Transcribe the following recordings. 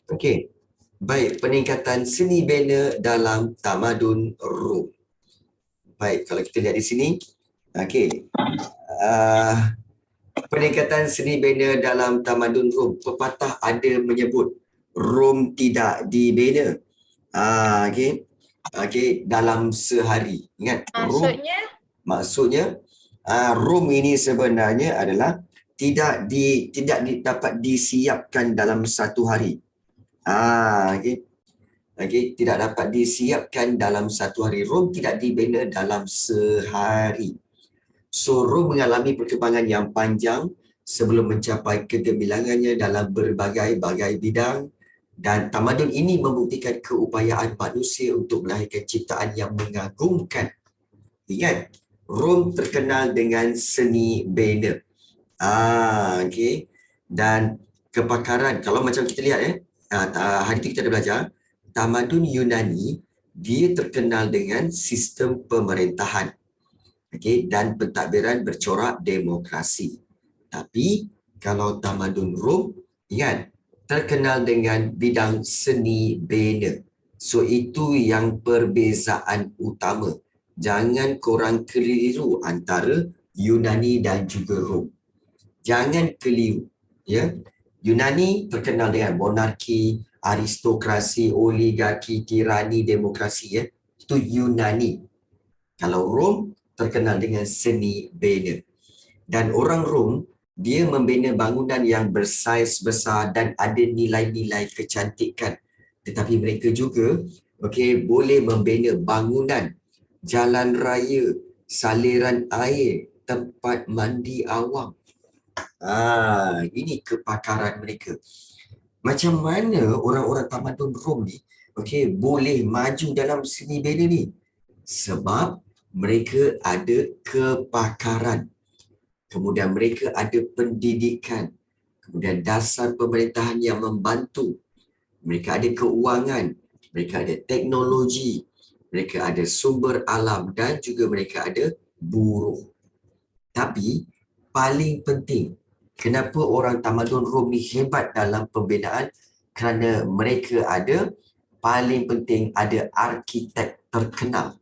Okey. Baik, peningkatan seni bina dalam tamadun Rom. Baik, kalau kita lihat di sini, okey. Peningkatan seni bina dalam tamadun Rom. Pepatah ada menyebut Rom tidak dibina. Okey. Okey, dalam sehari. Ingat, Rom maksudnya Rom ini sebenarnya adalah tidak dapat disiapkan dalam satu hari. Okey. Okey, tidak dapat disiapkan dalam satu hari. Rom tidak dibina dalam sehari. So, Rom mengalami perkembangan yang panjang sebelum mencapai kegemilangannya dalam berbagai-bagai bidang, dan tamadun ini membuktikan keupayaan manusia untuk melahirkan ciptaan yang mengagumkan. Ingat, Rom terkenal dengan seni bina. Okey. Dan kepakaran, kalau macam kita lihat hari ini kita ada belajar, tamadun Yunani dia terkenal dengan sistem pemerintahan, okey, dan pentadbiran bercorak demokrasi. Tapi kalau tamadun Rom, ingat, terkenal dengan bidang seni bina. So itu yang perbezaan utama. Jangan korang keliru antara Yunani dan juga Rom. Jangan keliru, ya. Yunani terkenal dengan monarki, aristokrasi, oligarki, tirani, demokrasi, ya. Itu Yunani. Kalau Rom terkenal dengan seni bina. Dan orang Rom dia membina bangunan yang bersaiz besar dan ada nilai-nilai kecantikan. Tetapi mereka juga boleh membina bangunan, jalan raya, saliran air, tempat mandi awam. Ini kepakaran mereka. Macam mana orang-orang tamadun Rom ni boleh maju dalam seni bina ni? Sebab mereka ada kepakaran. Kemudian mereka ada pendidikan. Kemudian dasar pemerintahan yang membantu. Mereka ada keuangan. Mereka ada teknologi. Mereka ada sumber alam dan juga mereka ada buruh. Tapi paling penting, kenapa orang tamadun Rom ni hebat dalam pembinaan? Kerana mereka ada, paling penting, ada arkitek terkenal.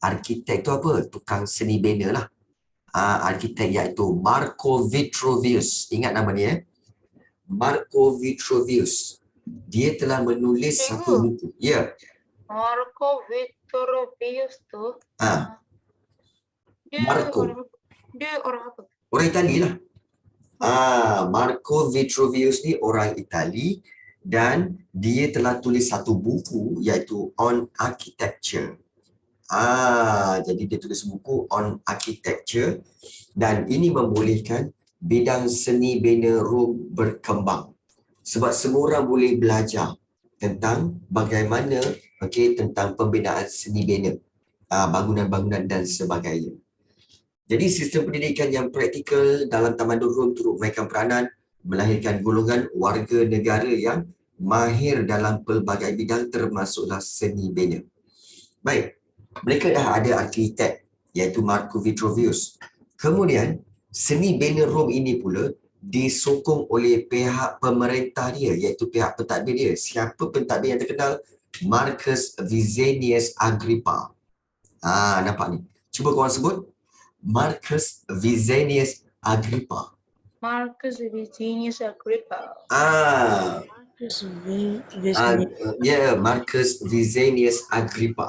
Arkitek tu apa? Tukang seni bina lah. Arkitek iaitu Marco Vitruvius. Ingat nama dia, Marco Vitruvius. Dia telah menulis satu buku. Ya. Marco Vitruvius tu. Dia orang apa? Orang Itali lah. Marco Vitruvius ni orang Itali dan dia telah tulis satu buku iaitu On Architecture. Jadi dia tulis buku On Architecture dan ini membolehkan bidang seni bina Rom berkembang. Sebab semua orang boleh belajar tentang bagaimana tentang pembinaan seni bina, bangunan-bangunan dan sebagainya. Jadi sistem pendidikan yang praktikal dalam tamadun Rom turut memainkan peranan melahirkan golongan warga negara yang mahir dalam pelbagai bidang termasuklah seni bina. Baik, mereka dah ada arkitek iaitu Marco Vitruvius. Kemudian seni bina Rom ini pula disokong oleh pihak pemerintah dia iaitu pihak pentadbir dia. Siapa pentadbir yang terkenal? Marcus Vicinius Agrippa. Nampak ni? Cuba korang sebut. Marcus Vicinius Agrippa. Marcus Vicinius Agrippa. Marcus Vicinius Agrippa.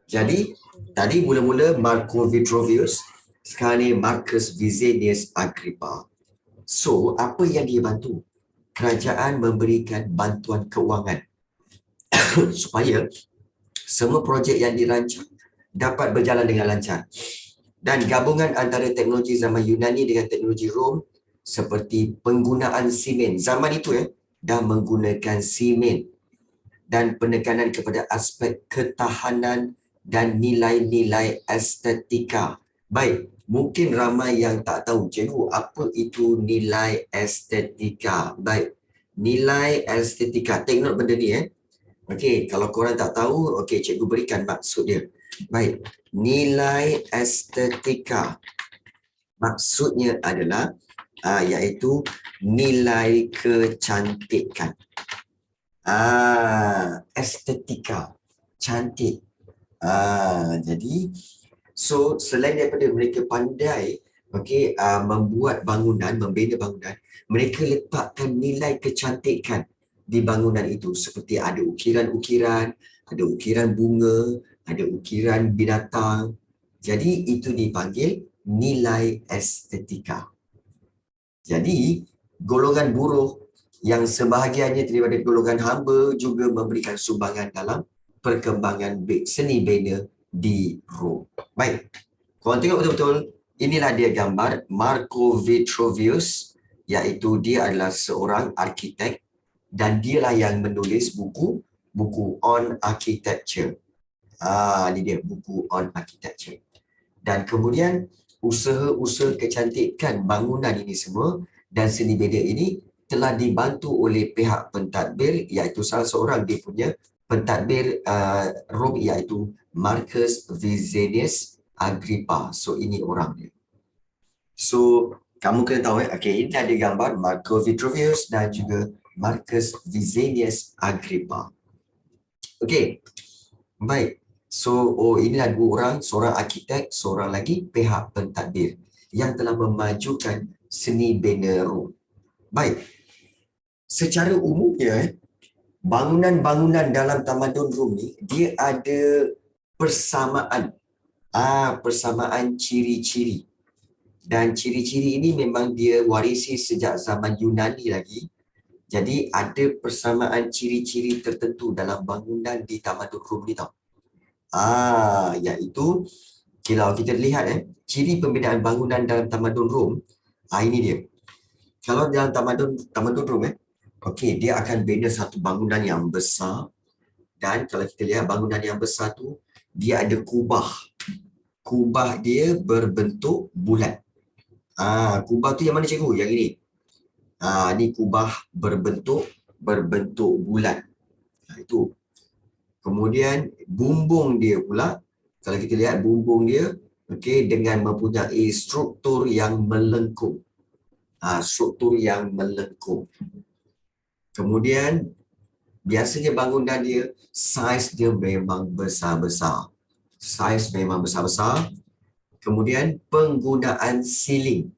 Jadi, tadi mula-mula Marco Vitruvius, sekarang ni Marcus Vicinius Agrippa. So, apa yang dia bantu? Kerajaan memberikan bantuan keuangan supaya semua projek yang dirancang dapat berjalan dengan lancar. Dan gabungan antara teknologi zaman Yunani dengan teknologi Rom seperti penggunaan simen. Zaman itu dah menggunakan simen dan penekanan kepada aspek ketahanan dan nilai-nilai estetika. Baik, mungkin ramai yang tak tahu, cikgu, apa itu nilai estetika? Baik, nilai estetika. Take note benda ni kalau korang tak tahu, cikgu berikan maksud dia. Baik, nilai estetika maksudnya adalah iaitu nilai kecantikan. Estetika. Cantik. Jadi, so selain daripada mereka pandai membuat bangunan, membina bangunan, mereka letakkan nilai kecantikan di bangunan itu. Seperti ada ukiran-ukiran, ada ukiran bunga, ada ukiran binatang. Jadi, itu dipanggil nilai estetika. Jadi, golongan buruh yang sebahagiannya daripada golongan hamba juga memberikan sumbangan dalam perkembangan seni bina di Rom. Baik, korang tengok betul-betul, inilah dia gambar Marco Vitruvius, iaitu dia adalah seorang arkitek dan dialah yang menulis buku on architecture. Ini dia buku on architecture. Dan kemudian usaha-usaha kecantikan bangunan ini semua dan seni bina ini telah dibantu oleh pihak pentadbir, iaitu salah seorang dia punya pentadbir Rom, iaitu Marcus Vicinius Agrippa. So ini orang dia. So kamu kena tahu ini ada gambar Marco Vitruvius dan juga Marcus Vicinius Agrippa. Okey. Baik. So, inilah dua orang, seorang arkitek, seorang lagi pihak pentadbir yang telah memajukan seni bina Rom. Baik. Secara umumnya, bangunan-bangunan dalam tamadun Rom ni, dia ada persamaan. Persamaan ciri-ciri. Dan ciri-ciri ini memang dia warisi sejak zaman Yunani lagi. Jadi, ada persamaan ciri-ciri tertentu dalam bangunan di tamadun Rom ni tau. Iaitu kalau kita lihat ciri pembinaan bangunan dalam tamadun Rom, ini dia. Kalau dalam tamadun Rom dia akan bina satu bangunan yang besar, dan kalau kita lihat bangunan yang besar tu dia ada kubah. Kubah dia berbentuk bulat. Kubah tu yang mana cikgu? Yang ini. Ni kubah berbentuk bulat. Itu. Kemudian bumbung dia pula, kalau kita lihat bumbung dia, dengan mempunyai struktur yang melengkung. Struktur yang melengkung. Kemudian biasanya bangunan dia, saiz dia memang besar-besar. Saiz memang besar-besar. Kemudian penggunaan siling.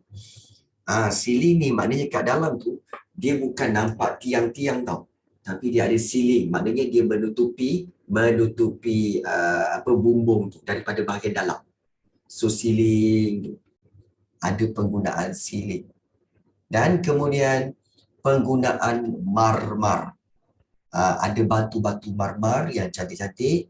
Siling ni maknanya kat dalam tu, dia bukan nampak tiang-tiang tau. Tapi dia ada siling, maknanya dia menutupi bumbung tu daripada bahagian dalam. So siling, ada penggunaan siling. Dan kemudian penggunaan marmar. Ada batu-batu marmar yang cantik-cantik.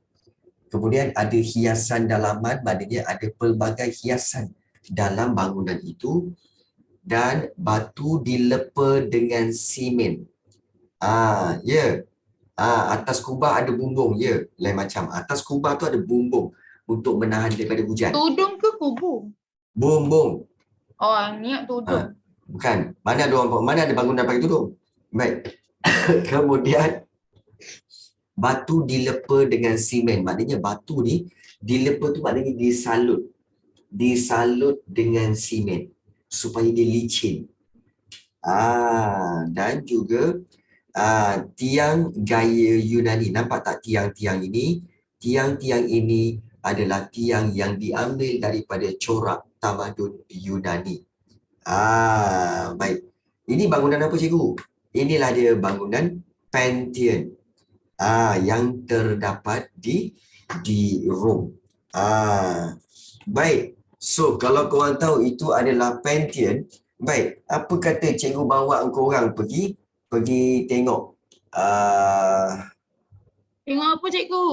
Kemudian ada hiasan dalaman, maknanya ada pelbagai hiasan dalam bangunan itu. Dan batu dilepa dengan simen. Atas kubah ada bumbung, lain macam. Atas kubah tu ada bumbung untuk menahan daripada hujan. Tudung ke kubung? Bumbung. Niat tudung. Bukan. Mana ada bangunan pakai tudung? Baik. Kemudian batu dilepa dengan simen. Maknanya batu ni dilepa tu maknanya disalut. Disalut dengan simen supaya dia licin. Dan juga tiang gaya Yunani. Nampak tak tiang-tiang ini? Tiang-tiang ini adalah tiang yang diambil daripada corak tamadun Yunani. Baik. Ini bangunan apa cikgu? Inilah dia bangunan Pantheon. Yang terdapat di Rom. Baik. So, kalau korang tahu itu adalah Pantheon, baik, apa kata cikgu bawa korang pergi tengok Tengok apa cikgu?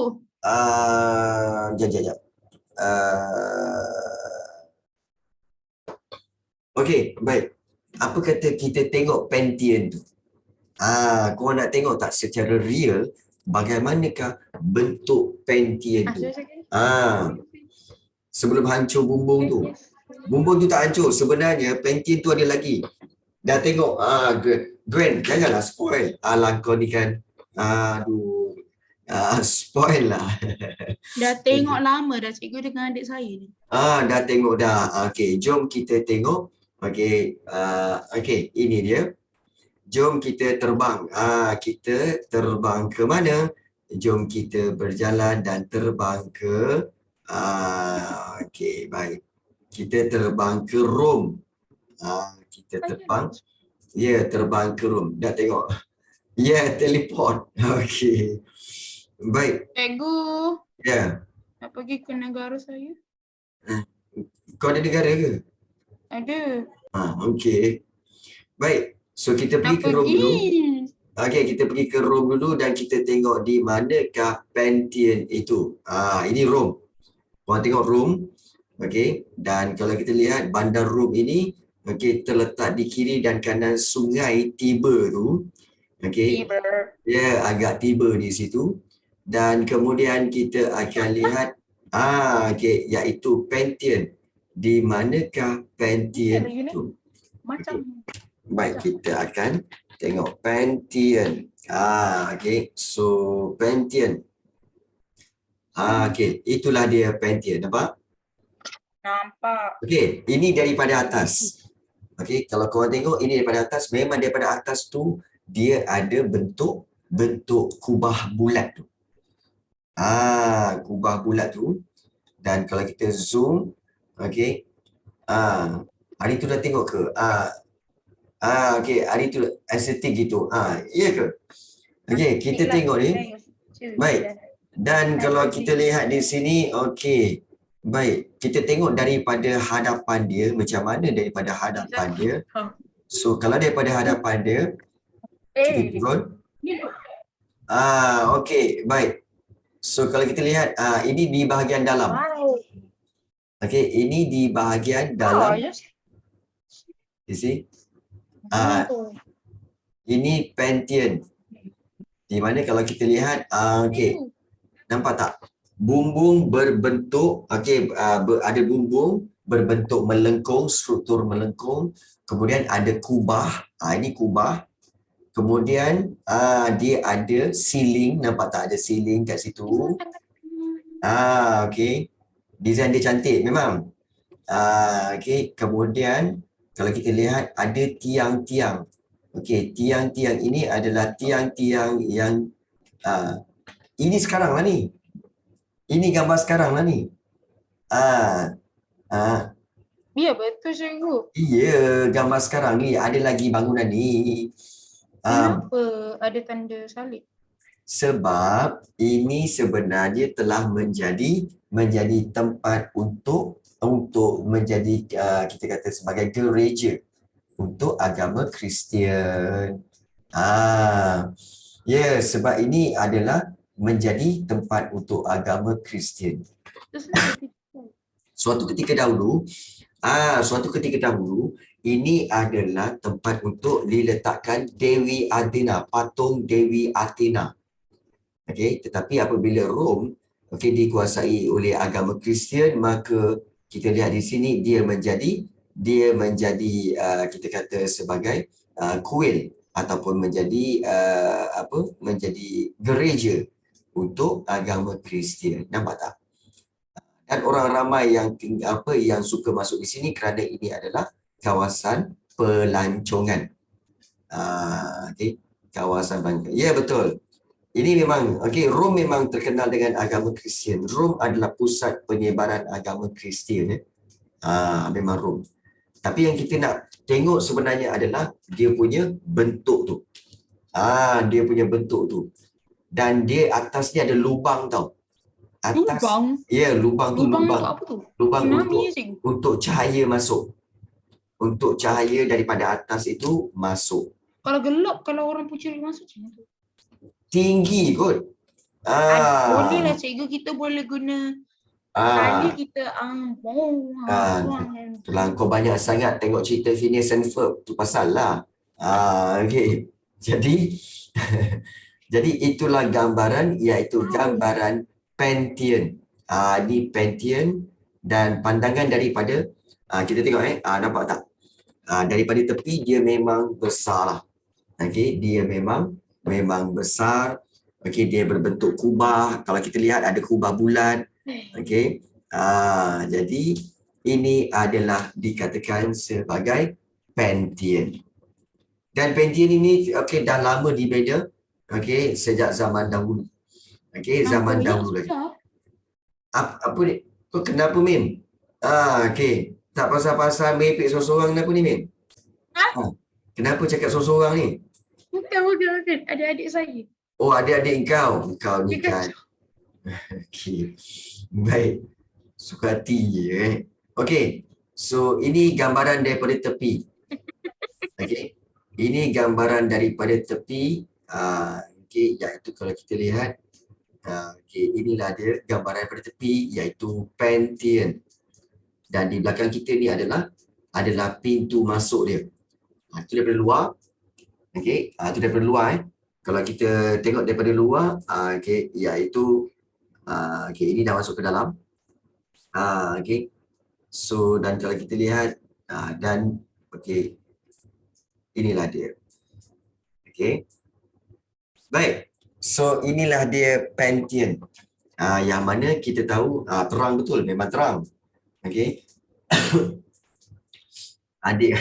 Jap. Okey, baik. Apa kata kita tengok Pantheon tu? Korang nak tengok tak secara real bagaimanakah bentuk Pantheon tu? Sebelum hancur bumbung tu. Bumbung tu tak hancur. Sebenarnya Pantheon tu ada lagi. Dah tengok. Gwen, janganlah spoil. Kau ni kan. Spoil lah. Dah tengok lama dah cikgu dengan adik saya ni. Dah tengok dah. Okey, jom kita tengok. Okey, ini dia. Jom kita terbang. Kita terbang ke mana? Jom kita berjalan dan terbang ke okey, baik. Kita terbang ke Rom. Kita terbang. Ya, terbang ke Rom. Dah tengok. Ya, teleport. Okey. Baik. Cikgu, Ya. nak pergi ke negara saya? Kau ada negara ke? Ada. Okey. Baik. So kita pergi Nak ke Rom pergi. dulu. Okey, kita pergi ke Rom dulu dan kita tengok di manakah Pantheon itu. Ini Rom. Korang tengok Rom. Okey, dan kalau kita lihat bandar Rom ini okey terletak di kiri dan kanan sungai Tiber tu. Okey. Dia agak tiba di situ. Dan kemudian kita akan lihat okey, iaitu Pantheon. Di manakah Pantheon itu? Macam. Baik, kita akan tengok Pantheon. Okey. So Pantheon. Okey, itulah dia Pantheon, nampak? Nampak. Okey, ini daripada atas. Okey, kalau korang tengok ini daripada atas, memang daripada atas tu dia ada bentuk kubah bulat tu. Kubah bulat tu. Dan kalau kita zoom, okey. Hari tu dah tengok ke? Okey, hari tu estetik gitu. Ya ke? Okey, kita tengok ni. Baik. Dan kalau kita lihat di sini, okey. Baik, kita tengok daripada hadapan dia, macam mana daripada hadapan dia. So, kalau daripada hadapan dia, kita turun. Okey, baik. So, kalau kita lihat, ini di bahagian dalam. Okey, ini di bahagian dalam. You see? Ini Pantheon. Di mana kalau kita lihat, okey. Nampak tak? Bumbung berbentuk, ada bumbung berbentuk melengkung, struktur melengkung. Kemudian ada kubah, ini kubah. Kemudian dia ada ceiling, nampak tak ada ceiling kat situ? Okey. Design dia cantik memang. Okey, kemudian kalau kita lihat ada tiang-tiang. Okey, tiang-tiang ini adalah tiang-tiang yang ini sekarang lah ni. Ini gambar sekarang lah ni. Ya, betul cikgu. Iya, gambar sekarang ni. Ada lagi bangunan ni. Kenapa ada tanda salib? Sebab ini sebenarnya telah menjadi tempat untuk menjadi kita kata sebagai gereja untuk agama Kristian. Ya, sebab ini adalah menjadi tempat untuk agama Kristian. Suatu ketika dahulu, ini adalah tempat untuk diletakkan Dewi Athena, patung Dewi Athena. Okey, tetapi apabila Rom dikuasai oleh agama Kristian, maka kita lihat di sini dia menjadi kita kata sebagai kuil ataupun menjadi menjadi gereja untuk agama Kristian. Nampak tak? Dan orang ramai yang suka masuk di sini kerana ini adalah kawasan pelancongan. Kawasan pelancongan. Ya, betul. Ini memang, Rom memang terkenal dengan agama Kristian. Rom adalah pusat penyebaran agama Kristian. Memang Rom. Tapi yang kita nak tengok sebenarnya adalah dia punya bentuk tu. Dia punya bentuk tu. Dan dia atasnya ada lubang tau. Lubang? Ya, lubang tu. Lubang untuk apa tu? Lubang Tsunami untuk cahaya masuk. Untuk cahaya daripada atas itu masuk. Kalau gelap, kalau orang pencuri masuk macam tu. Tinggi kot. Boleh lah cikgu, kita boleh guna tali kita Itulah, kau banyak sangat tengok cerita Phineas and Ferb tu pasal lah. Okey. Jadi jadi itulah gambaran, iaitu gambaran Pantheon. Ini Pantheon dan pandangan daripada kita tengok nampak tak? Daripada tepi dia memang besar lah. Okey, dia memang besar. Okey, dia berbentuk kubah. Kalau kita lihat ada kubah bulat. Okey. Jadi ini adalah dikatakan sebagai Pantheon. Dan Pentium ini okey dah lama dibina, okey, sejak zaman dahulu. Okey, zaman dahulu lagi. Apa ni? Kau kenapa Mim? Okey. Tak pasal-pasal merepek seorang-seorang kenapa ni Mim? Kenapa cakap seorang-seorang ni? Bukan. Adik-adik saya. Oh, adik-adik kau. Kau ni kan. Okey. Baik. Suka hati je Okey. So, ini gambaran daripada tepi. Okey. Ini gambaran daripada tepi. Okey, iaitu kalau kita lihat. Okey, inilah dia gambaran daripada tepi iaitu Pentium. Dan di belakang kita ni adalah pintu masuk dia. Itu daripada luar. Okey, itu daripada luar Kalau kita tengok daripada luar, okey, iaitu okey, ini dah masuk ke dalam. Okey. So dan kalau kita lihat dan okey, inilah dia. Okey. Baik. So inilah dia Pentium. Yang mana kita tahu terang betul, memang terang. Okey. Adik.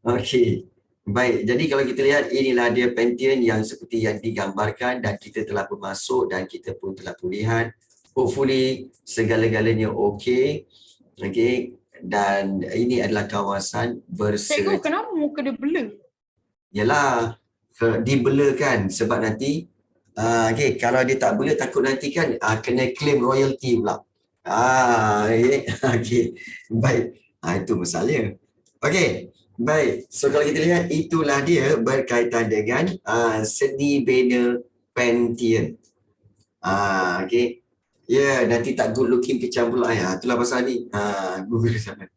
Okey. Baik, jadi kalau kita lihat inilah dia Pentium yang seperti yang digambarkan dan kita telah pun masuk dan kita pun telah pun lihat. Hopefully segala-galanya okey. Okey, dan ini adalah kawasan Cikgu, kenapa muka dia blur? Yalah, dibelakan sebab nanti okey, kalau dia tak blur takut nanti kan kena claim royalty pula. Okey. Okey. Baik. Itu masalahnya. Okey. Baik, so kalau kita lihat itulah dia berkaitan dengan seni bina Pentium. Okey. Ya, nanti tak good looking kecam pula ya. Itulah pasal ni. Google sana.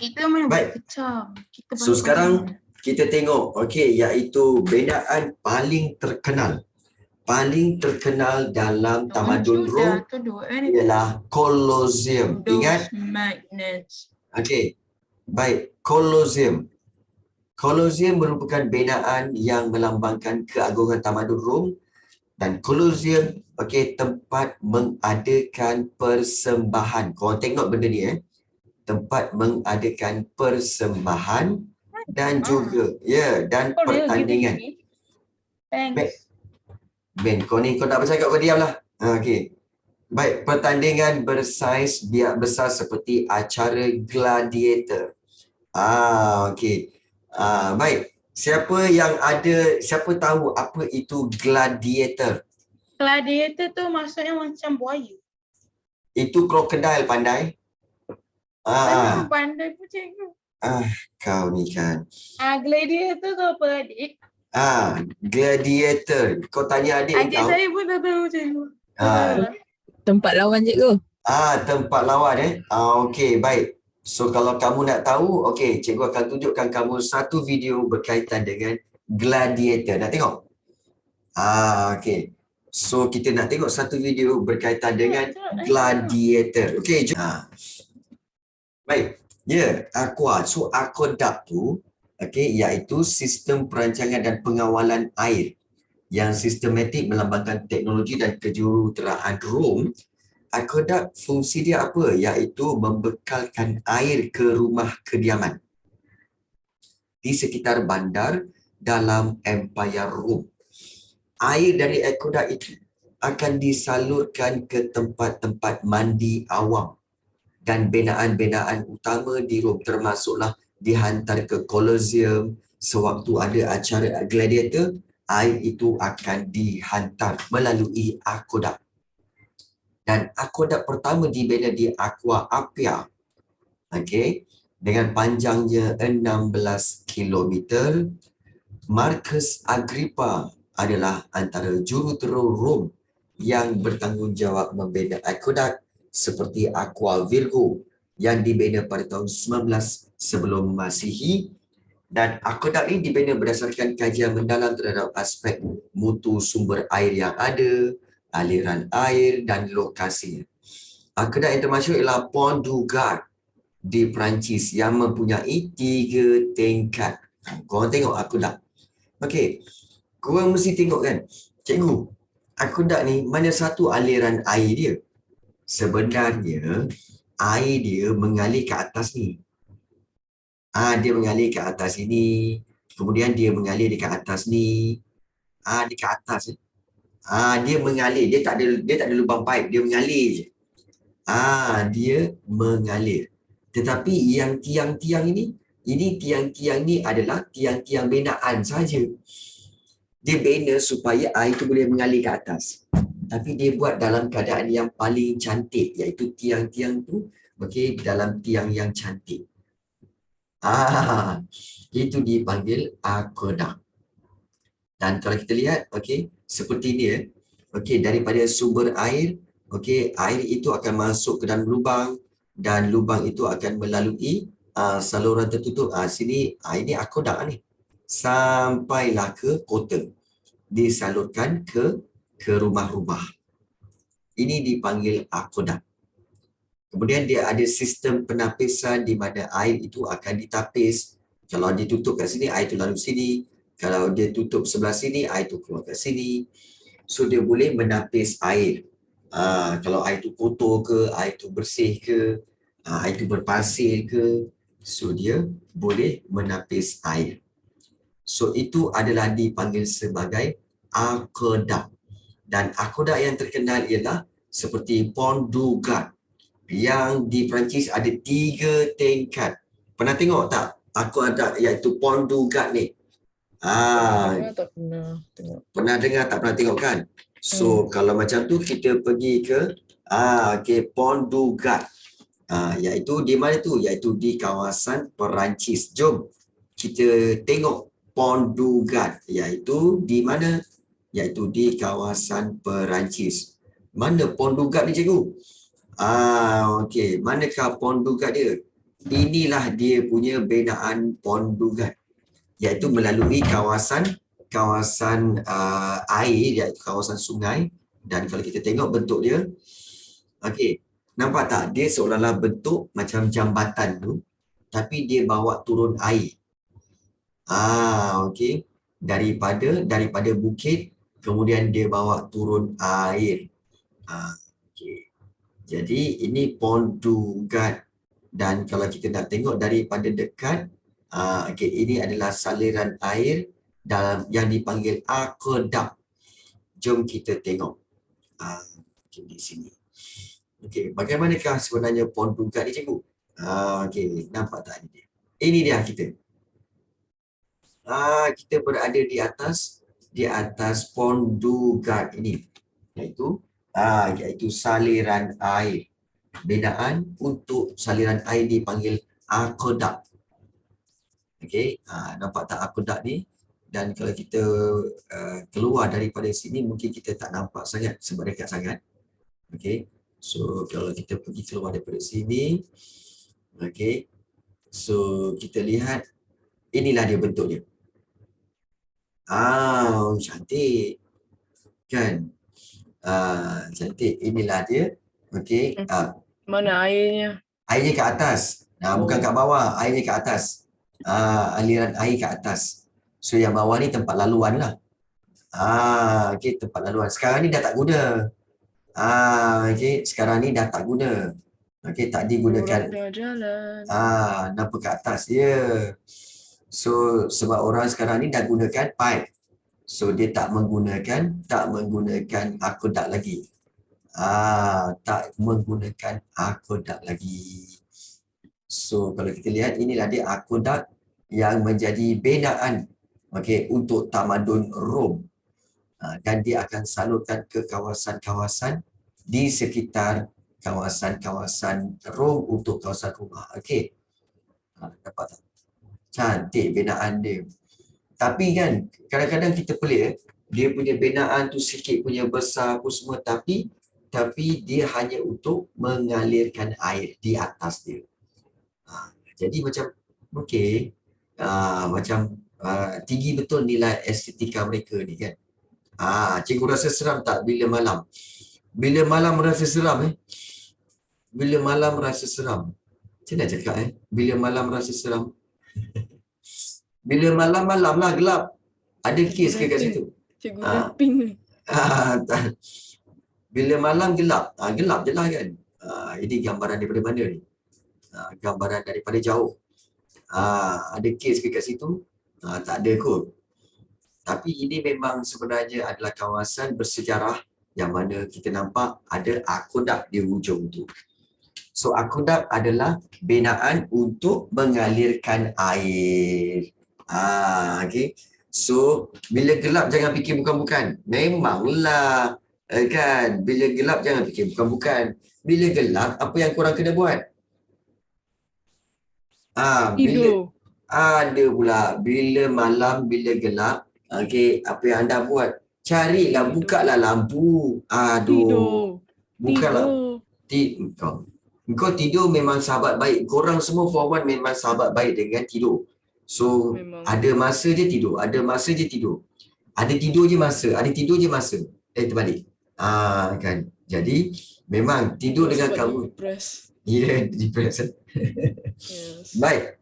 Kita mana Baik. kecam. So sekarang kita tengok okey iaitu bendaan paling terkenal. Paling terkenal dalam tamadun Rom ialah Colosseum. Ingat? Okey. Baik, Colosseum. Colosseum merupakan bendaan yang melambangkan keagungan tamadun Rom dan Colosseum okey tempat mengadakan persembahan. Kau tengok benda ni tempat mengadakan persembahan dan juga dan pertandingan. Ben, kau ni kau tak bercakap kau diamlah. Okey. Baik, pertandingan bersaiz biak besar seperti acara gladiator. Okey. Baik. Siapa tahu apa itu gladiator? Gladiator tu maksudnya macam buaya. Itu krokodil pandai. Pandai pun cikgu. Kau ni kan. Gladiator tu apa adik? Gladiator. Kau tanya adik kau. Adik saya pun tak tahu cikgu. Tempat lawan cikgu. Tempat lawan okey, baik. So kalau kamu nak tahu, okey, cikgu akan tunjukkan kamu satu video berkaitan dengan gladiator. Nak tengok? Okey. So kita nak tengok satu video berkaitan dengan gladiator. Okey, jom. Baik. Aqua. So aqueduct tu iaitu sistem perancangan dan pengawalan air yang sistematik melambangkan teknologi dan kejuruteraan Rom. Aqueduct fungsi dia apa? Iaitu membekalkan air ke rumah kediaman di sekitar bandar dalam Empire Rom. Air dari aqueduct itu akan disalurkan ke tempat-tempat mandi awam dan binaan-binaan utama di Rom, termasuklah dihantar ke Colosseum sewaktu ada acara gladiator. Air itu akan dihantar melalui aqueduct. Dan aqueduct pertama dibina di Aqua Appia. Okey, dengan panjangnya 16 km. Marcus Agrippa adalah antara jurutera Rom yang bertanggungjawab membina aqueduct seperti Aqua Virgo yang dibina pada tahun 19 sebelum Masihi. Dan aqueduct ini dibina berdasarkan kajian mendalam terhadap aspek mutu sumber air yang ada, aliran air dan lokasinya. Aqueduct internasional ialah Pont du Gard di Perancis yang mempunyai 3 tingkat. Korang tengok aqueduct. Okey, korang mesti tengok kan, cikgu, aqueduct ni mana satu aliran air dia? Sebenarnya air dia mengalir ke atas ni. Dia mengalir ke atas ini, Kemudian dia mengalir dekat atas ni. Dekat atas dia mengalir. Dia tak ada lubang paip, dia mengalir je. Dia mengalir. Tetapi yang tiang-tiang ini tiang-tiang ni adalah tiang-tiang binaan saja. Dia bina supaya air itu boleh mengalir ke atas. Tapi dia buat dalam keadaan yang paling cantik, iaitu tiang-tiang tu dalam tiang yang cantik. Itu dipanggil aqueduct. Dan kalau kita lihat, seperti ni daripada sumber air, air itu akan masuk ke dalam lubang dan lubang itu akan melalui saluran tertutup. Sini, ini aqueduct ni. Sampailah ke kota. Disalurkan ke rumah-rumah. Ini dipanggil aqueduct. Kemudian dia ada sistem penapisan di mana air itu akan ditapis. Kalau dia tutup kat sini, air itu lalu sini. Kalau dia tutup sebelah sini, air itu keluar kat sini. So dia boleh menapis air. Kalau air itu kotor ke, air itu bersih ke, air itu berpasir ke, so dia boleh menapis air. So itu adalah dipanggil sebagai aqueduct. Dan aqueduct yang terkenal ialah seperti Pont du Gard yang di Perancis ada 3 tingkat. Pernah tengok tak aqueduct iaitu Pont du Gard ni? Tak pernah tengok. Pernah dengar tak pernah tengok kan? So kalau macam tu kita pergi ke Pont du Gard. Iaitu di mana tu? Iaitu di kawasan Perancis. Jom kita tengok Pont du Gard, iaitu di mana? Iaitu di kawasan Perancis. Mana Pont du Gard ni cikgu? Manakah Pont du Gard dia? Inilah dia punya binaan Pont du Gard, iaitu melalui kawasan air, iaitu kawasan sungai. Dan kalau kita tengok bentuk dia, nampak tak? Dia seolah-olah bentuk macam jambatan tu, tapi dia bawa turun air. Daripada bukit, kemudian dia bawa turun air. Jadi ini Pont du Gard. Dan kalau kita nak tengok daripada dekat, ini adalah saliran air dalam yang dipanggil aqueduct. Jom kita tengok di sini. Bagaimanakah sebenarnya Pont du Gard ni cikgu? Nampak tak ni dia? Ini dia kita. Kita berada di atas Pont du Gard ini, iaitu saliran air. Binaan untuk saliran air dipanggil aqueduct. Nampak tak aqueduct ni? Dan kalau kita keluar daripada sini, mungkin kita tak nampak sangat sebab dekat sangat. So kalau kita pergi keluar daripada sini, so kita lihat inilah dia bentuknya. Cantik kan? Cantik. Inilah dia. Mana airnya? Airnya ke atas. Bukan kat bawah, airnya ke atas. Aliran air ke atas. So yang bawah ni tempat laluan lah. Tempat laluan. Sekarang ni dah tak guna. Sekarang ni dah tak guna. Tak digunakan. Nampak ke atas dia. So sebab orang sekarang ni dah gunakan pipe. So dia tak menggunakan aqueduct lagi. Tak menggunakan aqueduct lagi. So kalau kita lihat, inilah dia aqueduct yang menjadi binaan untuk tamadun Rom. Dan dia akan salurkan ke kawasan-kawasan di sekitar kawasan-kawasan Rom untuk kawasan rumah. Dapat tak? Cantik binaan dia. Tapi kan kadang-kadang kita pelik, dia punya binaan tu sikit punya besar pun semua, tapi dia hanya untuk mengalirkan air di atas dia. Jadi macam macam tinggi betul nilai estetika mereka ni kan. Cikgu rasa seram tak bila malam? Bila malam rasa seram Bila malam rasa seram. Macam nak cakap bila malam rasa seram? Bila malam-malam lah gelap. Ada kes ke kat situ? Cikgu rapping ni. Bila malam gelap. Gelap je lah kan. Ini gambaran daripada mana ni? Gambaran daripada jauh. Ada kes ke kat situ? Tak ada kot. Tapi ini memang sebenarnya adalah kawasan bersejarah yang mana kita nampak ada aqueduct di hujung tu. So aqueduct adalah binaan untuk mengalirkan air. Okay. So bila gelap jangan fikir bukan-bukan. Memanglah kan, bila gelap jangan fikir bukan-bukan. Bila gelap apa yang korang kena buat? Bila Tidur. ada pula bila malam, bila gelap, okey, apa yang anda buat? Carilah, Tidur. bukalah lampu. Tidur. Bukalah. Tidur. Kau tidur memang sahabat baik. Korang semua form 1 memang sahabat baik dengan tidur. So, Memang. ada masa je tidur, ada masa je tidur. Ada tidur je masa, ada tidur je masa. Terbalik. Kan. Jadi, memang tidur dengan Sebab kamu. depress. Ya, depress. Yes. Baik.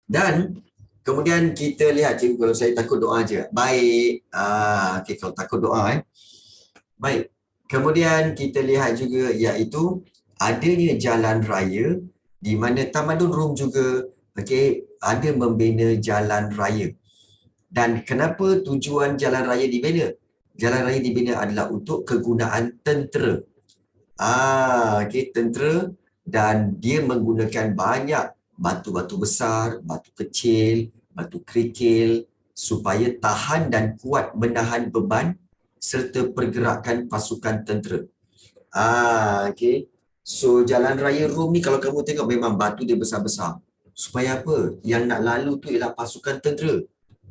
Dan kemudian kita lihat, cikgu, kalau saya takut doa je. Baik. Okay, kalau takut doa. Baik. Kemudian kita lihat juga iaitu adanya jalan raya di mana Tamadun Rum juga ada membina jalan raya. Dan kenapa tujuan jalan raya dibina? Jalan raya dibina adalah untuk kegunaan tentera. Tentera, dan dia menggunakan banyak batu-batu besar, batu kecil, batu kerikil supaya tahan dan kuat menahan beban serta pergerakan pasukan tentera. So jalan raya Rom ni kalau kamu tengok memang batu dia besar-besar. Supaya apa? Yang nak lalu tu ialah pasukan tentera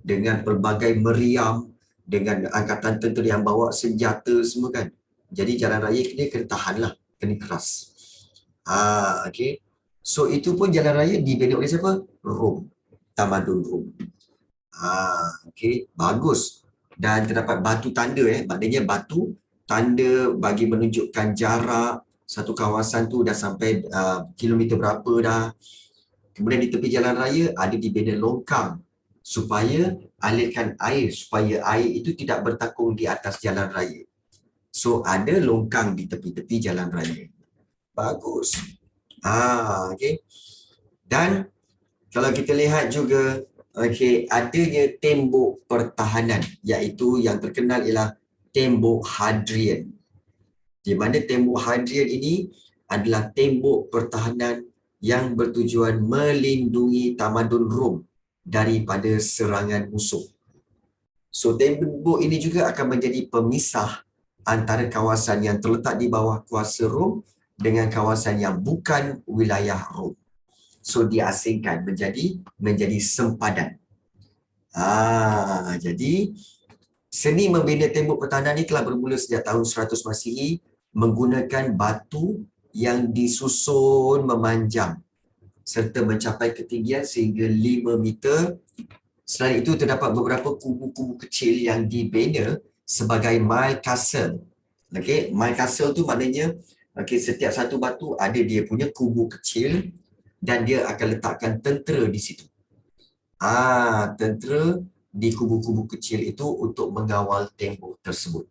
dengan pelbagai meriam, dengan angkatan tentera yang bawa senjata semua kan. Jadi jalan raya dia kena tahan lah, kena keras. So itu pun jalan raya dibina oleh siapa? Rom. Tamadun Rom. Bagus. Dan terdapat batu tanda, maknanya batu tanda bagi menunjukkan jarak satu kawasan tu dah sampai kilometer berapa dah. Kemudian di tepi jalan raya ada dibina longkang supaya alirkan air, supaya air itu tidak bertakung di atas jalan raya. So ada longkang di tepi-tepi jalan raya. Bagus. Dan kalau kita lihat juga adanya tembok pertahanan, iaitu yang terkenal ialah tembok Hadrian. Di mana tembok Hadrian ini adalah tembok pertahanan yang bertujuan melindungi Tamadun Rom daripada serangan musuh. So tembok ini juga akan menjadi pemisah antara kawasan yang terletak di bawah kuasa Rom dengan kawasan yang bukan wilayah Rom. So diasingkan menjadi sempadan. Jadi seni membina tembok pertahanan ini telah bermula sejak tahun 100 Masihi menggunakan batu yang disusun memanjang serta mencapai ketinggian sehingga 5 meter. Selain itu terdapat beberapa kubu-kubu kecil yang dibina sebagai mile castle. Mile castle tu maknanya setiap satu batu ada dia punya kubu kecil dan dia akan letakkan tentera di situ. Tentera di kubu-kubu kecil itu untuk mengawal tembok tersebut.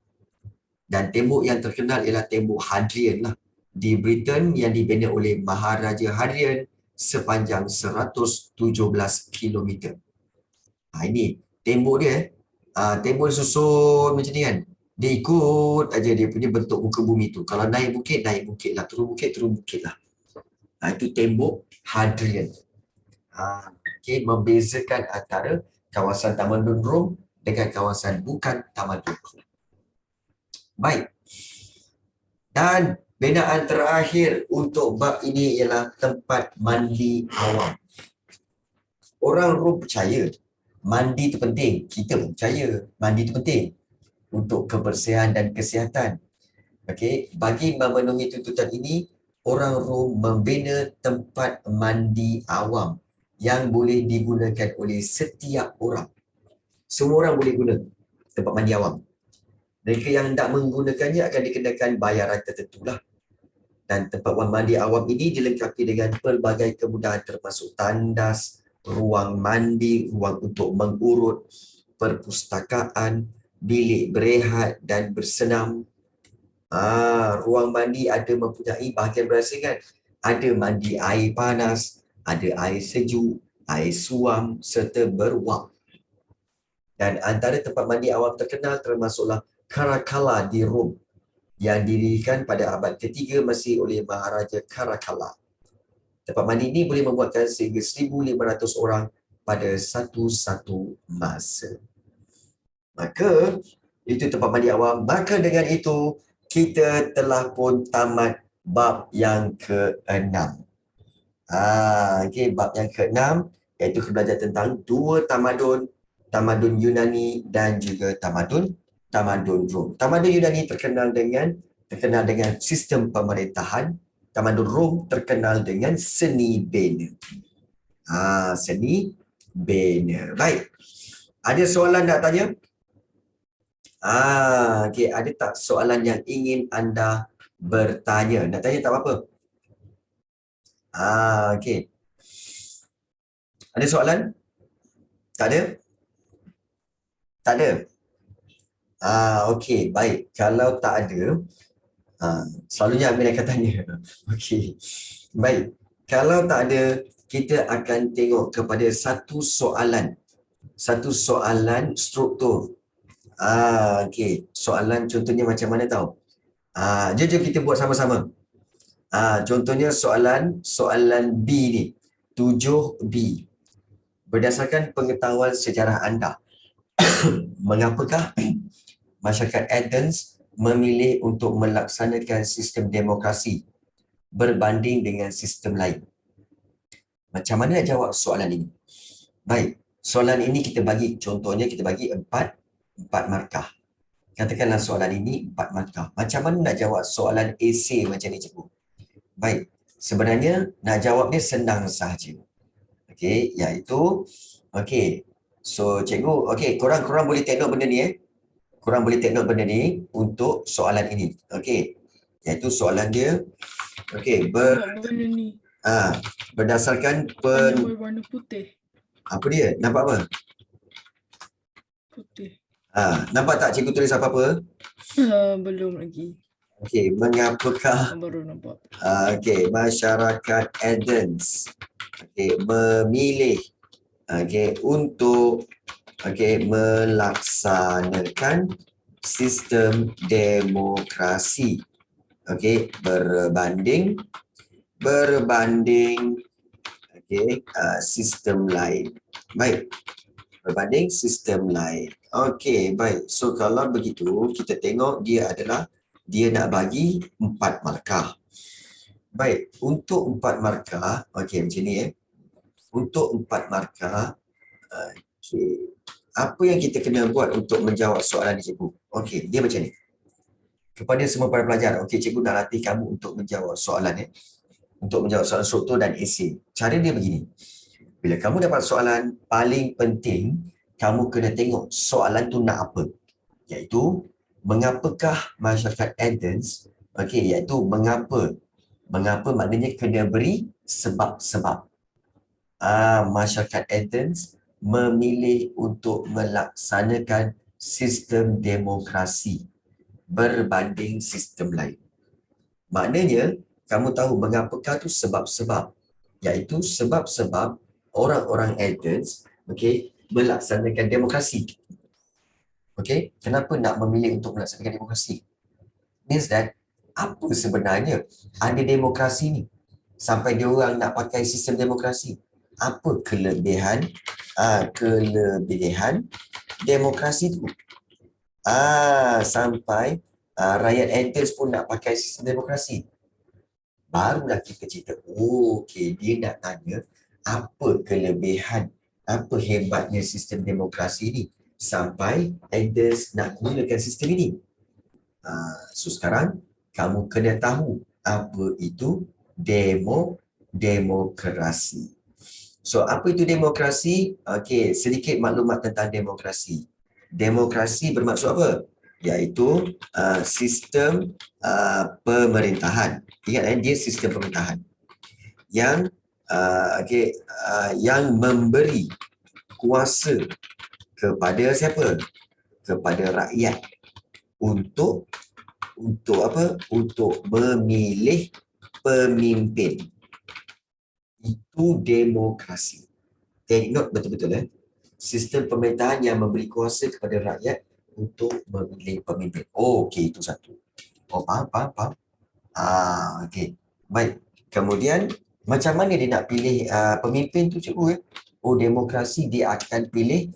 Dan tembok yang terkenal ialah tembok Hadrian lah, di Britain yang dibina oleh Maharaja Hadrian sepanjang 117 km. Ini tembok dia. Tembok susun macam ni kan. Dia ikut aja dia punya bentuk muka bumi tu. Kalau naik bukit lah. Turun bukit lah. Itu tembok Hadrian. Membezakan antara kawasan Tamadun Rom dengan kawasan bukan Tamadun Rom. Baik. Dan binaan terakhir untuk bab ini ialah tempat mandi awam. Orang Rom percaya mandi itu penting. Kita pun percaya mandi itu penting untuk kebersihan dan kesihatan. Bagi memenuhi tuntutan ini, orang Rom membina tempat mandi awam yang boleh digunakan oleh setiap orang. Semua orang boleh guna tempat mandi awam. Mereka yang tidak menggunakannya akan dikenakan bayaran tertentu lah. Dan tempat mandi awam ini dilengkapi dengan pelbagai kemudahan termasuk tandas, ruang mandi, ruang untuk mengurut, perpustakaan, bilik berehat dan bersenam. Ruang mandi ada mempunyai bahagian berasingan. Ada mandi air panas, ada air sejuk, air suam serta berwak. Dan antara tempat mandi awam terkenal termasuklah Caracalla di Rom yang didirikan pada abad ketiga masih oleh Maharaja Caracalla. Tempat mandi ini boleh memuatkan sehingga 1,500 orang pada satu-satu masa. Maka itu tempat mandi awam. Maka dengan itu kita telah pun tamat bab yang ke-6. Okey, bab yang ke-6 iaitu kita belajar tentang dua tamadun, tamadun Yunani dan juga tamadun Rom. Tamadun Yunani terkenal dengan sistem pemerintahan, tamadun Rom terkenal dengan seni bina. Seni bina. Baik. Ada soalan nak tanya? Okey, ada tak soalan yang ingin anda bertanya? Nak tanya tak apa-apa. Okey. Ada soalan? Tak ada? Tak ada? Okey, baik. Kalau tak ada, selalunya Amin akan tanya. Okey. Baik. Kalau tak ada, kita akan tengok kepada satu soalan. Satu soalan struktur. Okey. Soalan contohnya macam mana tahu? Jom kita buat sama-sama. Contohnya soalan B ni. 7B. Berdasarkan pengetahuan sejarah anda, mengapakah masyarakat Athens memilih untuk melaksanakan sistem demokrasi berbanding dengan sistem lain? Macam mana nak jawab soalan ini? Baik, soalan ini kita bagi, contohnya kita bagi empat markah. Katakanlah soalan ini 4 markah. Macam mana nak jawab soalan esei macam ni, cikgu? Baik, sebenarnya nak jawab dia senang sahaja. Okey, iaitu so cikgu, korang boleh take note benda ni Korang boleh take note benda ni untuk soalan ini. Okey. Iaitu soalan dia berdasarkan warna putih. apa dia? Nampak apa? Putih. Nampak tak cikgu tulis apa-apa? Belum lagi. Okey, mengapakah Baru nampak. masyarakat Athens memilih untuk melaksanakan sistem demokrasi berbanding sistem lain. Baik, berbanding sistem lain. Okey, baik. So kalau begitu kita tengok dia nak bagi 4 markah. Baik, untuk 4 markah, macam ni Untuk 4 markah, apa yang kita kena buat untuk menjawab soalan ni, cikgu? Okey, dia macam ni. Kepada semua para pelajar, cikgu nak latih kamu untuk menjawab soalan Untuk menjawab soalan struktur dan esei. Cara dia begini. Bila kamu dapat soalan, paling penting kamu kena tengok soalan tu nak apa. Iaitu, mengapakah masyarakat Athens, iaitu mengapa maknanya kena beri sebab-sebab. Masyarakat Athens memilih untuk melaksanakan sistem demokrasi berbanding sistem lain. Maknanya, kamu tahu mengapakah tu sebab-sebab. Iaitu sebab-sebab orang-orang Athens melaksanakan demokrasi. Kenapa nak memilih untuk melaksanakan demokrasi? Means that, apa sebenarnya ada demokrasi ni? Sampai dia orang nak pakai sistem demokrasi. Apa kelebihan demokrasi tu? Sampai rakyat Athens pun nak pakai sistem demokrasi. Barulah kita cerita, dia nak tanya apa kelebihan, apa hebatnya sistem demokrasi ni sampai Athens nak gunakan sistem ini. So sekarang kamu kena tahu apa itu demokrasi. So apa itu demokrasi? Sedikit maklumat tentang demokrasi. Demokrasi bermaksud apa? Iaitu sistem pemerintahan. Ingat dia sistem pemerintahan yang yang memberi kuasa kepada siapa? Kepada rakyat untuk apa? Untuk memilih pemimpin. Itu demokrasi. take note betul-betul sistem pemerintahan yang memberi kuasa kepada rakyat untuk memilih pemimpin. Oh, okey, itu satu. Oh, faham. Okey. Baik. Kemudian macam mana dia nak pilih pemimpin tu cikgu Oh, demokrasi dia akan pilih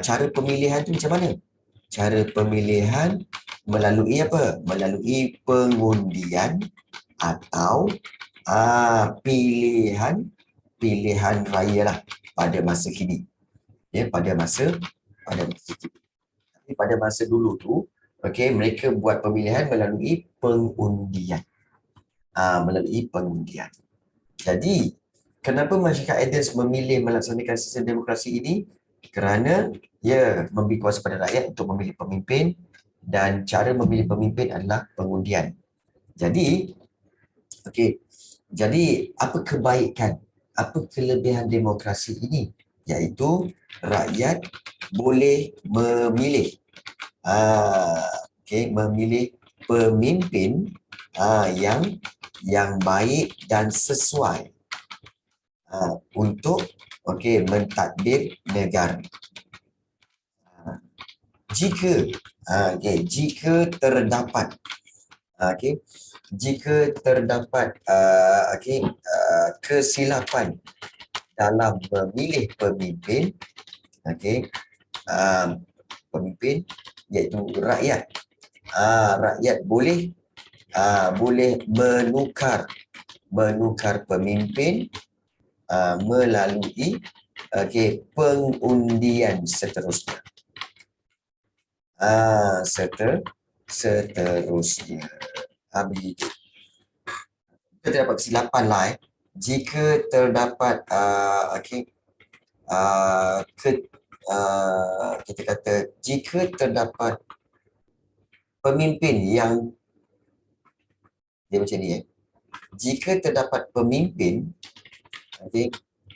cara pemilihan tu macam mana? Cara pemilihan melalui apa? Melalui pengundian atau pilihan raya lah pada masa kini. Ya, pada masa kini. Tapi pada masa dulu tu, okey, mereka buat pemilihan melalui pengundian. Melalui pengundian. Jadi, kenapa masyarakat Athens memilih melaksanakan sistem demokrasi ini? Kerana ia memberi kuasa pada rakyat untuk memilih pemimpin dan cara memilih pemimpin adalah pengundian. Jadi, okey. Jadi, apa kebaikan, apa kelebihan demokrasi ini? Iaitu rakyat boleh memilih memilih pemimpin yang baik dan sesuai untuk mentadbir negara. Jika terdapat kesilapan dalam memilih pemimpin, pemimpin iaitu rakyat. Rakyat boleh menukar pemimpin melalui pengundian seterusnya. Seterusnya. Begitu. Jika terdapat kesilapan lah jika terdapat kita kata jika terdapat pemimpin yang dia macam ni jika terdapat pemimpin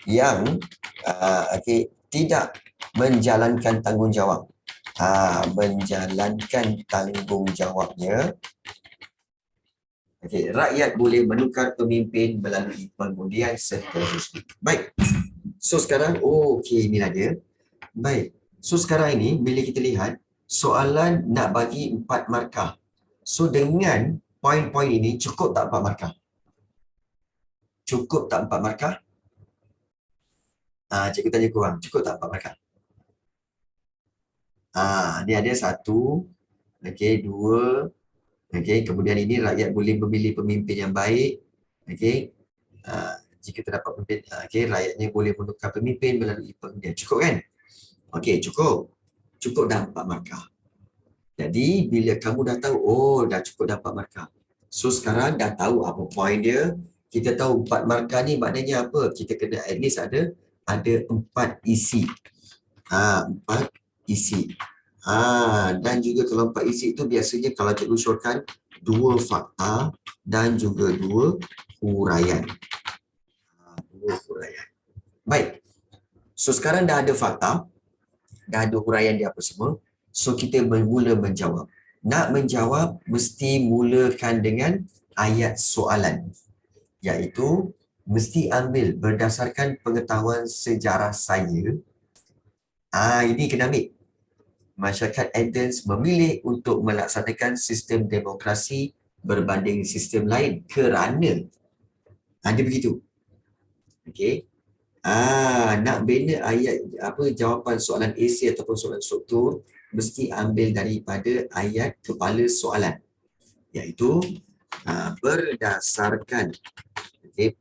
yang tidak menjalankan tanggungjawab tanggungjawabnya, rakyat boleh menukar pemimpin melalui pengundian seterusnya. Baik. So sekarang inilah dia. Baik. So sekarang ini bila kita lihat soalan nak bagi 4 markah. So dengan poin-poin ini cukup tak 4 markah? Cukup tak 4 markah? Cikgu tanya korang, cukup tak 4 markah? Ni ada 1, 2, kemudian ini rakyat boleh memilih pemimpin yang baik. Jika terdapat pemimpin, rakyatnya boleh menukar pemimpin melalui pengundian. Cukup kan? Cukup. Cukup dah 4 markah. Jadi bila kamu dah tahu, dah cukup dah 4 markah. So sekarang dah tahu apa poin dia. Kita tahu 4 markah ni maknanya apa? Kita kena at least ada 4 isi. 4 isi. Dan juga kalau 4 isi itu biasanya kalau cikgu syorkan 2 fakta dan juga 2 huraian. 2 huraian. Baik. So sekarang dah ada fakta, dah ada huraian dia apa semua. So kita mula menjawab. Nak menjawab mesti mulakan dengan ayat soalan. Iaitu mesti ambil berdasarkan pengetahuan sejarah saya. Ini kena ambil. Masyarakat Athens memilih untuk melaksanakan sistem demokrasi berbanding sistem lain kerana dia begitu. Nak bina ayat jawapan soalan esei ataupun soalan struktur mesti ambil daripada ayat kepala soalan, iaitu berdasarkan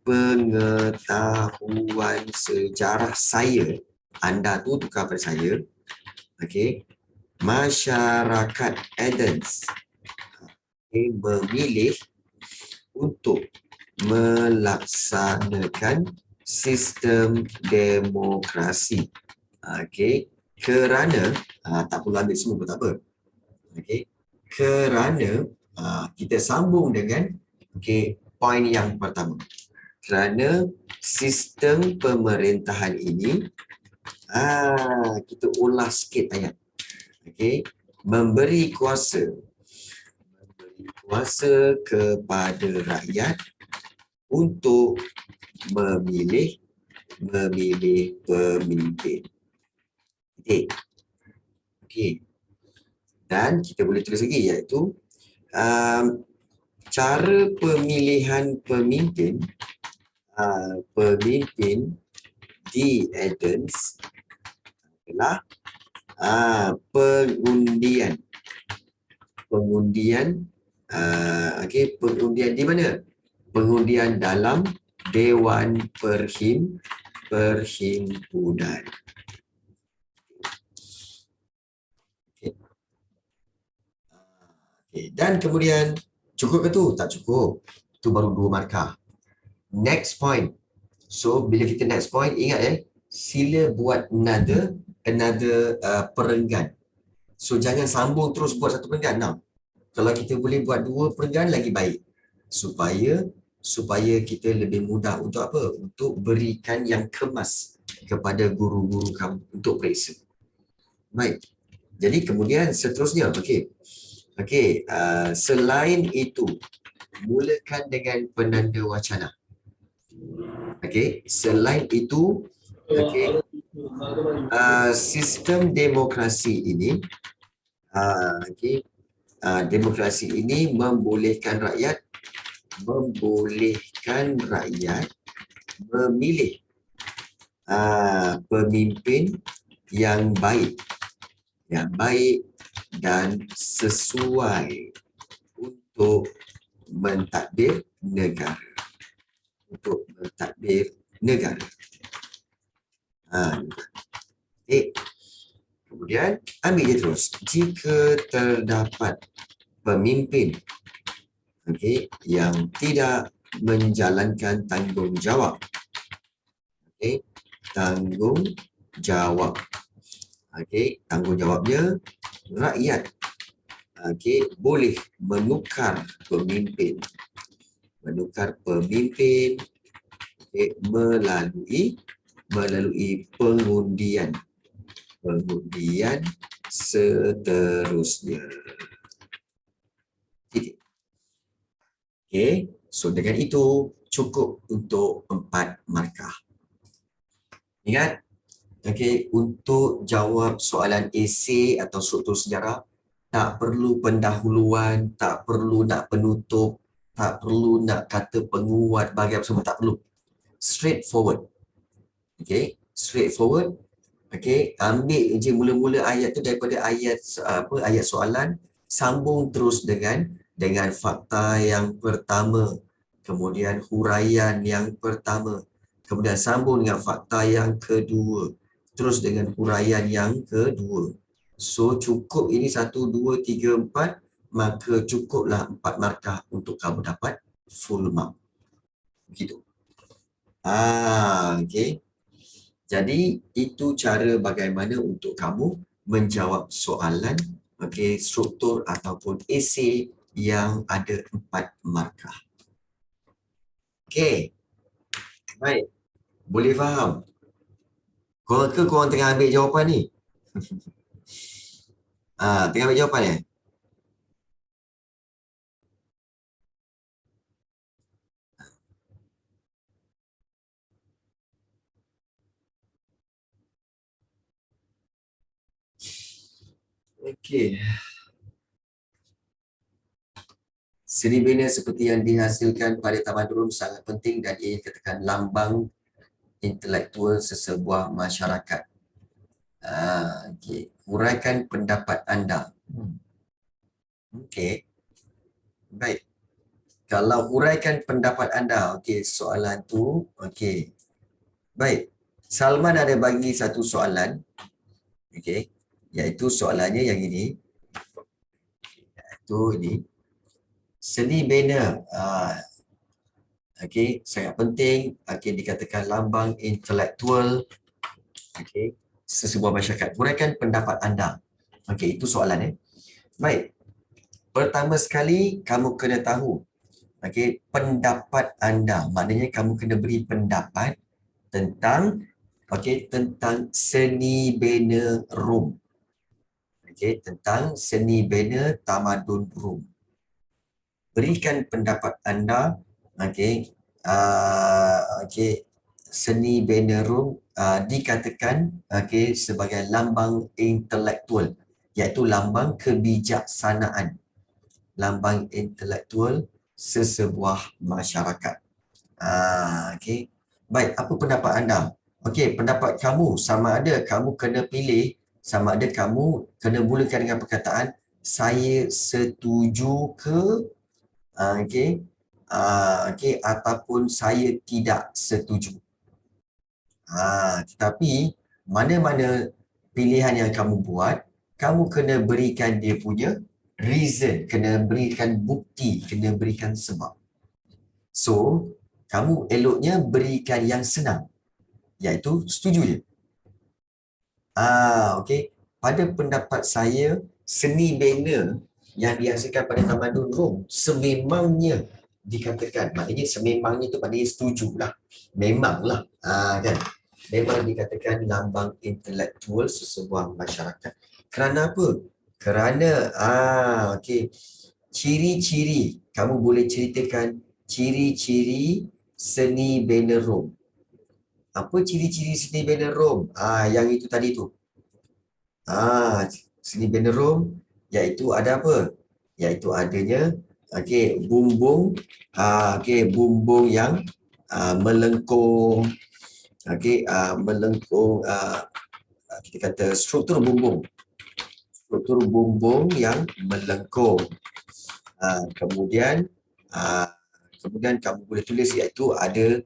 pengetahuan sejarah saya. Anda tu tukar pada saya. Masyarakat Athens memilih untuk melaksanakan sistem demokrasi. Kerana tak perlu ambil semua pun tak apa. Kerana kita sambung dengan poin yang pertama. Kerana sistem pemerintahan ini kita ulas sikit ayat. Memberi kuasa kepada rakyat untuk memilih memilih pemimpin. Okey. Okey. Dan kita boleh tulis lagi iaitu cara pemilihan pemimpin di Athens adalah pengundian. Pengundian di mana? Pengundian dalam Dewan Perhimpunan. Okay. Dan kemudian cukup ke tu? Tak cukup. Itu baru 2 markah. Next point. So bila kita next point, ingat sila buat another perenggan. So jangan sambung terus buat satu perenggan. Nah, kalau kita boleh buat 2 perenggan lagi baik. Supaya kita lebih mudah untuk apa? Untuk berikan yang kemas kepada guru-guru kamu untuk periksa. Baik. Jadi kemudian seterusnya, selain itu, mulakan dengan penanda wacana. Selain itu, sistem demokrasi ini, demokrasi ini membolehkan rakyat memilih pemimpin yang baik dan sesuai untuk mentadbir negara. Kemudian ambil je terus. Jika terdapat pemimpin yang tidak menjalankan tanggungjawab, tanggungjawabnya rakyat boleh menukar pemimpin melalui pengundian seterusnya. So dengan itu cukup untuk 4 markah. Ingat, untuk jawab soalan esei atau struktur sejarah, tak perlu pendahuluan, tak perlu nak penutup, tak perlu nak kata penguat bagi apa semua, tak perlu. Straightforward. Straightforward. Ambil je mula-mula ayat tu daripada ayat soalan, sambung terus dengan fakta yang pertama, kemudian huraian yang pertama, kemudian sambung dengan fakta yang kedua, terus dengan huraian yang kedua. So cukup ini 1, 2, 3, 4, maka cukuplah 4 markah untuk kamu dapat full mark. Begitu. Jadi itu cara bagaimana untuk kamu menjawab soalan struktur ataupun esei yang ada 4 markah. Baik. Boleh faham? Korang tengah ambil jawapan ni? Tengah ambil jawapan ya? Seni bina seperti yang dihasilkan pada tamadun sangat penting dan ia katakan lambang intelektual sesebuah masyarakat. Huraikan pendapat anda. Baik. Kalau huraikan pendapat anda, soalan tu, baik. Salman ada bagi satu soalan, iaitu soalannya yang ini. Iaitu ini. Seni bina, sangat penting, dikatakan lambang intelektual, sesebuah masyarakat. Huraikan pendapat anda. Itu soalan. Baik. Pertama sekali, kamu kena tahu, pendapat anda. Maknanya kamu kena beri pendapat tentang seni bina Rom. Tentang seni bina tamadun Rom. Berikan pendapat anda seni banner room dikatakan sebagai lambang intelektual, iaitu lambang kebijaksanaan, lambang intelektual sesebuah masyarakat. Okey. Baik, apa pendapat anda? Okey, pendapat kamu sama ada kamu kena pilih, sama ada kamu kena mulakan dengan perkataan saya setuju ke, ataupun saya tidak setuju. Tetapi mana-mana pilihan yang kamu buat, kamu kena berikan dia punya reason, kena berikan bukti, kena berikan sebab. So, kamu eloknya berikan yang senang, iaitu setuju je. Okey. Pada pendapat saya, seni banner yang dihasilkan pada Tamadun Rom sememangnya dikatakan, maknanya sememangnya itu maknanya setujulah. Memanglah, kan? Memang dikatakan lambang intelektual sesebuah masyarakat. Kerana apa? Kerana, okey, ciri-ciri, kamu boleh ceritakan ciri-ciri seni banner Rom. Apa ciri-ciri seni banner Rom? Yang itu tadi tu. Seni banner Rom, iaitu ada apa? Iaitu adanya bumbung, bumbung yang melengkung, melengkung, kita kata struktur bumbung yang melengkung. Kemudian kamu boleh tulis iaitu ada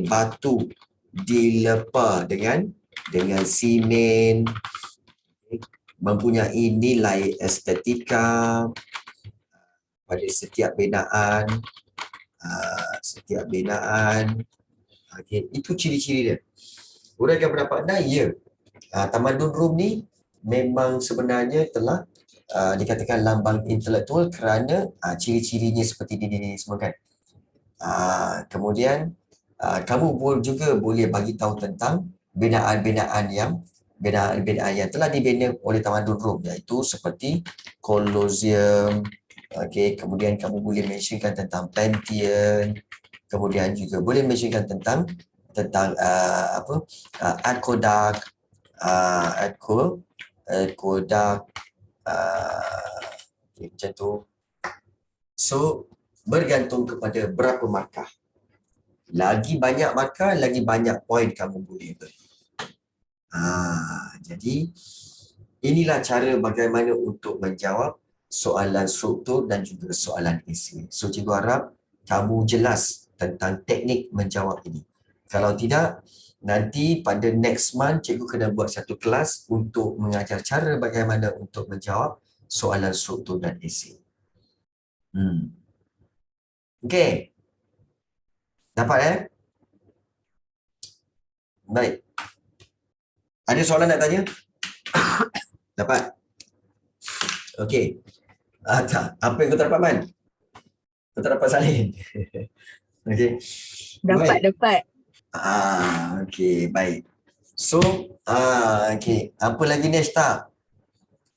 batu dilepa dengan simen, mempunyai nilai estetika pada setiap binaan. Itu ciri-ciri dia. Uraikan pendapat anda, ya. Tamadun Rom ni memang sebenarnya telah dikatakan lambang intelektual kerana ciri-cirinya seperti ini semua, kan. Kemudian kamu juga boleh bagi tahu tentang binaan-binaan yang telah dibina oleh Tamadun Rom, iaitu seperti Colosseum. Kemudian kamu boleh mentionkan tentang Pantheon, kemudian juga boleh mentionkan tentang Aqueduct, macam tu. So, bergantung kepada berapa markah. Lagi banyak markah, lagi banyak poin kamu boleh beri. Jadi, inilah cara bagaimana untuk menjawab soalan struktur dan juga soalan esei. So, cikgu harap kamu jelas tentang teknik menjawab ini. Kalau tidak, nanti pada next month, cikgu kena buat satu kelas untuk mengajar cara bagaimana untuk menjawab soalan struktur dan esei. Okey. Dapat, Baik. Ada soalan nak tanya? Dapat? Okey. Tak. Apa yang kau tak dapat, Man? Kau tak dapat salin? Okey. Dapat. Okey, baik. So, okey. Apa lagi, Nesta?